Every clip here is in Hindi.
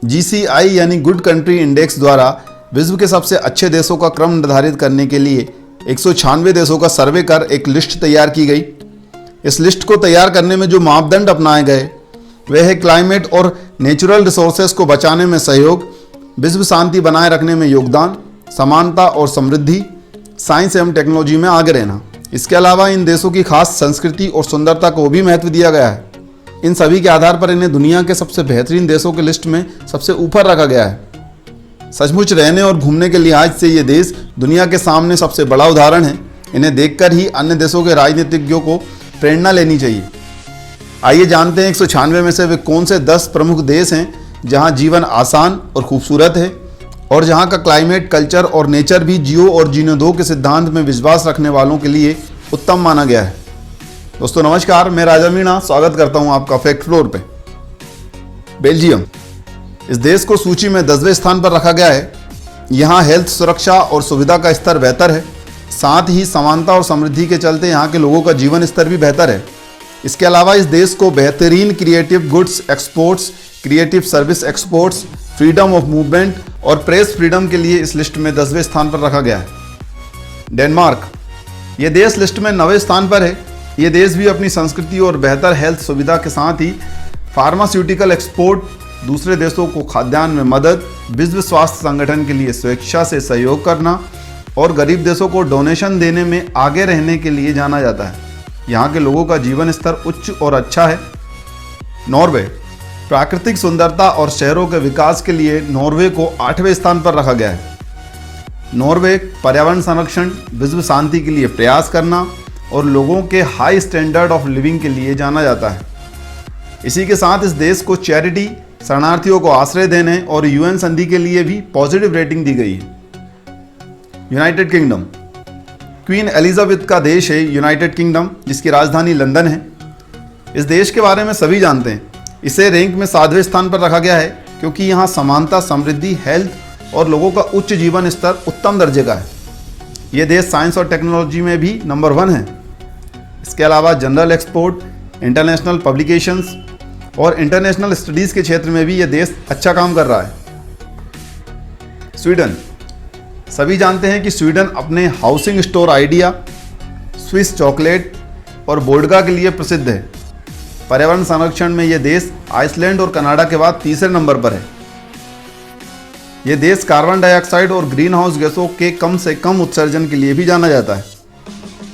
GCI यानी गुड कंट्री इंडेक्स द्वारा विश्व के सबसे अच्छे देशों का क्रम निर्धारित करने के लिए 196 देशों का सर्वे कर एक लिस्ट तैयार की गई। इस लिस्ट को तैयार करने में जो मापदंड अपनाए गए वह है क्लाइमेट और नेचुरल रिसोर्सेज को बचाने में सहयोग, विश्व शांति बनाए रखने में योगदान, समानता और समृद्धि, साइंस एवं टेक्नोलॉजी में आगे रहना। इसके अलावा इन देशों की खास संस्कृति और सुंदरता को भी महत्व दिया गया है। इन सभी के आधार पर इन्हें दुनिया के सबसे बेहतरीन देशों की लिस्ट में सबसे ऊपर रखा गया है। सचमुच रहने और घूमने के लिहाज से ये देश दुनिया के सामने सबसे बड़ा उदाहरण है। इन्हें देखकर ही अन्य देशों के राजनीतिज्ञों को प्रेरणा लेनी चाहिए। आइए जानते हैं 196 में से वे कौन से 10 प्रमुख देश हैं जहां जीवन आसान और खूबसूरत है और जहां का क्लाइमेट, कल्चर और नेचर भी जियो और जीने दो के सिद्धांत में विश्वास रखने वालों के लिए उत्तम माना गया है। दोस्तों नमस्कार, मैं राजा मीणा स्वागत करता हूं आपका फैक्ट फ्लोर पे। बेल्जियम, इस देश को सूची में 10वें स्थान पर रखा गया है। यहाँ हेल्थ, सुरक्षा और सुविधा का स्तर बेहतर है। साथ ही समानता और समृद्धि के चलते यहाँ के लोगों का जीवन स्तर भी बेहतर है। इसके अलावा इस देश को बेहतरीन creative goods exports, creative service exports, freedom of movement और प्रेस फ्रीडम के लिए इस लिस्ट में 10वें स्थान पर रखा गया है। डेनमार्क, ये देश लिस्ट में 9वें स्थान पर है। ये देश भी अपनी संस्कृति और बेहतर हेल्थ सुविधा के साथ ही फार्मास्यूटिकल एक्सपोर्ट, दूसरे देशों को खाद्यान्न में मदद, विश्व स्वास्थ्य संगठन के लिए स्वेच्छा से सहयोग करना और गरीब देशों को डोनेशन देने में आगे रहने के लिए जाना जाता है। यहाँ के लोगों का जीवन स्तर उच्च और अच्छा है। नॉर्वे, प्राकृतिक सुंदरता और शहरों के विकास के लिए नॉर्वे को 8वें स्थान पर रखा गया है। नॉर्वे पर्यावरण संरक्षण, विश्व शांति के लिए प्रयास करना और लोगों के हाई स्टैंडर्ड ऑफ लिविंग के लिए जाना जाता है। इसी के साथ इस देश को चैरिटी, शरणार्थियों को आश्रय देने और UN संधि के लिए भी पॉजिटिव रेटिंग दी गई है। यूनाइटेड किंगडम, क्वीन एलिजाबेथ का देश है यूनाइटेड किंगडम, जिसकी राजधानी लंदन है। इस देश के बारे में सभी जानते हैं। इसे रैंक में 7वें स्थान पर रखा गया है क्योंकि यहाँ समानता, समृद्धि, हेल्थ और लोगों का उच्च जीवन स्तर उत्तम दर्जे का है। ये देश साइंस और टेक्नोलॉजी में भी नंबर 1 है। इसके अलावा जनरल एक्सपोर्ट, इंटरनेशनल पब्लिकेशंस और इंटरनेशनल स्टडीज़ के क्षेत्र में भी ये देश अच्छा काम कर रहा है। स्वीडन, सभी जानते हैं कि स्वीडन अपने housing store idea, Swiss chocolate और वोडका के लिए प्रसिद्ध है। पर्यावरण संरक्षण में यह देश आइसलैंड और कनाडा के बाद तीसरे नंबर पर है। यह देश कार्बन डाइऑक्साइड और ग्रीन हाउस गैसों के कम से कम उत्सर्जन के लिए भी जाना जाता है।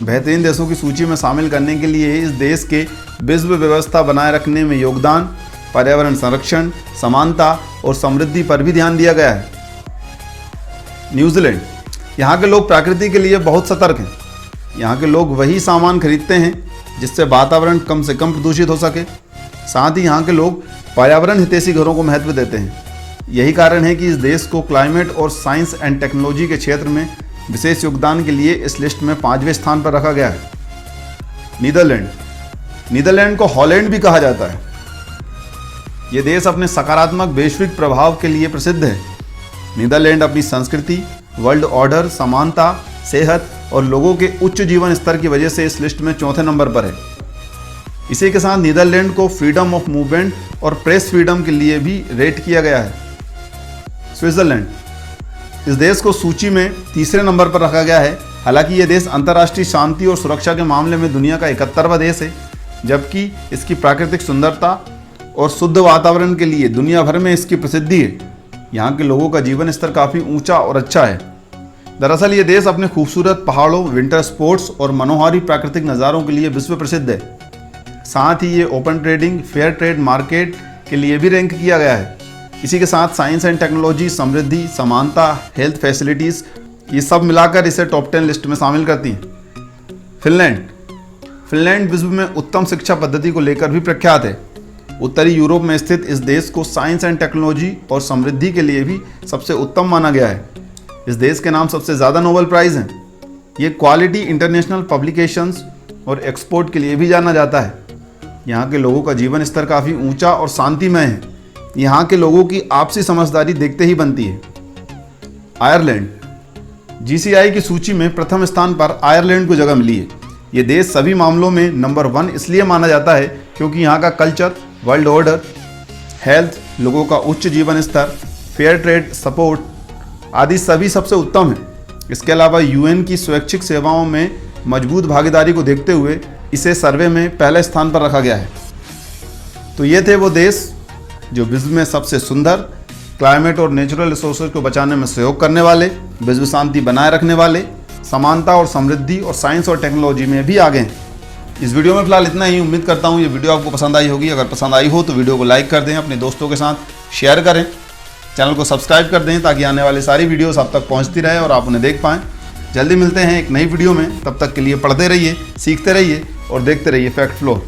बेहतरीन देशों की सूची में शामिल करने के लिए इस देश के विश्व व्यवस्था बनाए रखने में योगदान, पर्यावरण संरक्षण, समानता और समृद्धि पर भी ध्यान दिया गया है। न्यूजीलैंड, यहाँ के लोग प्रकृति के लिए बहुत सतर्क हैं। यहाँ के लोग वही सामान खरीदते हैं जिससे वातावरण कम से कम प्रदूषित हो सके। साथ ही यहाँ के लोग पर्यावरण हितैषी घरों को महत्व देते हैं। यही कारण है कि इस देश को क्लाइमेट और साइंस एंड टेक्नोलॉजी के क्षेत्र में विशेष योगदान के लिए इस लिस्ट में 5वें स्थान पर रखा गया है। नीदरलैंड, नीदरलैंड को हॉलैंड भी कहा जाता है। ये देश अपने सकारात्मक वैश्विक प्रभाव के लिए प्रसिद्ध है। नीदरलैंड अपनी संस्कृति, वर्ल्ड ऑर्डर, समानता, सेहत और लोगों के उच्च जीवन स्तर की वजह से इस लिस्ट में 4थे नंबर पर है। इसी के साथ नीदरलैंड को फ्रीडम ऑफ मूवमेंट और प्रेस फ्रीडम के लिए भी रेट किया गया है। स्विट्जरलैंड, इस देश को सूची में 3रे नंबर पर रखा गया है। हालांकि यह देश अंतर्राष्ट्रीय शांति और सुरक्षा के मामले में दुनिया का 71वां देश है, जबकि इसकी प्राकृतिक सुंदरता और शुद्ध वातावरण के लिए दुनिया भर में इसकी प्रसिद्धि है। यहाँ के लोगों का जीवन स्तर काफ़ी ऊंचा और अच्छा है। दरअसल ये देश अपने खूबसूरत पहाड़ों, विंटर स्पोर्ट्स और मनोहारी प्राकृतिक नज़ारों के लिए विश्व प्रसिद्ध है। साथ ही ये open trading, fair trade market के लिए भी रैंक किया गया है। इसी के साथ साइंस एंड टेक्नोलॉजी, समृद्धि, समानता, हेल्थ फैसिलिटीज़, ये सब मिलाकर इसे टॉप 10 लिस्ट में शामिल करती हैं। फिनलैंड, फिनलैंड विश्व में उत्तम शिक्षा पद्धति को लेकर भी प्रख्यात है। उत्तरी यूरोप में स्थित इस देश को साइंस एंड टेक्नोलॉजी और समृद्धि के लिए भी सबसे उत्तम माना गया है। इस देश के नाम सबसे ज़्यादा नोबेल प्राइज़ हैं। ये क्वालिटी, इंटरनेशनल पब्लिकेशंस और एक्सपोर्ट के लिए भी जाना जाता है। यहाँ के लोगों का जीवन स्तर काफ़ी ऊंचा और शांतिमय है। यहाँ के लोगों की आपसी समझदारी देखते ही बनती है। आयरलैंड, GCI की सूची में प्रथम स्थान पर आयरलैंड को जगह मिली है। ये देश सभी मामलों में नंबर 1 इसलिए माना जाता है क्योंकि यहाँ का कल्चर, वर्ल्ड ऑर्डर, हेल्थ, लोगों का उच्च जीवन स्तर, फेयर ट्रेड सपोर्ट आदि सभी सबसे उत्तम है। इसके अलावा यूएन की स्वैच्छिक सेवाओं में मजबूत भागीदारी को देखते हुए इसे सर्वे में पहले स्थान पर रखा गया है। तो ये थे वो देश जो विश्व में सबसे सुंदर, क्लाइमेट और नेचुरल रिसोर्सेज को बचाने में सहयोग करने वाले, विश्व शांति बनाए रखने वाले, समानता और समृद्धि और साइंस और टेक्नोलॉजी में भी आगे हैं। इस वीडियो में फिलहाल इतना ही। उम्मीद करता हूँ ये वीडियो आपको पसंद आई होगी। अगर पसंद आई हो तो वीडियो को लाइक कर दें, अपने दोस्तों के साथ शेयर करें, चैनल को सब्सक्राइब कर दें ताकि आने वाली सारी वीडियोस आप तक पहुंचती रहे और आप उन्हें देख पाएं। जल्दी मिलते हैं एक नई वीडियो में, तब तक के लिए पढ़ते रहिए, सीखते रहिए और देखते रहिए फैक्ट फ्लो।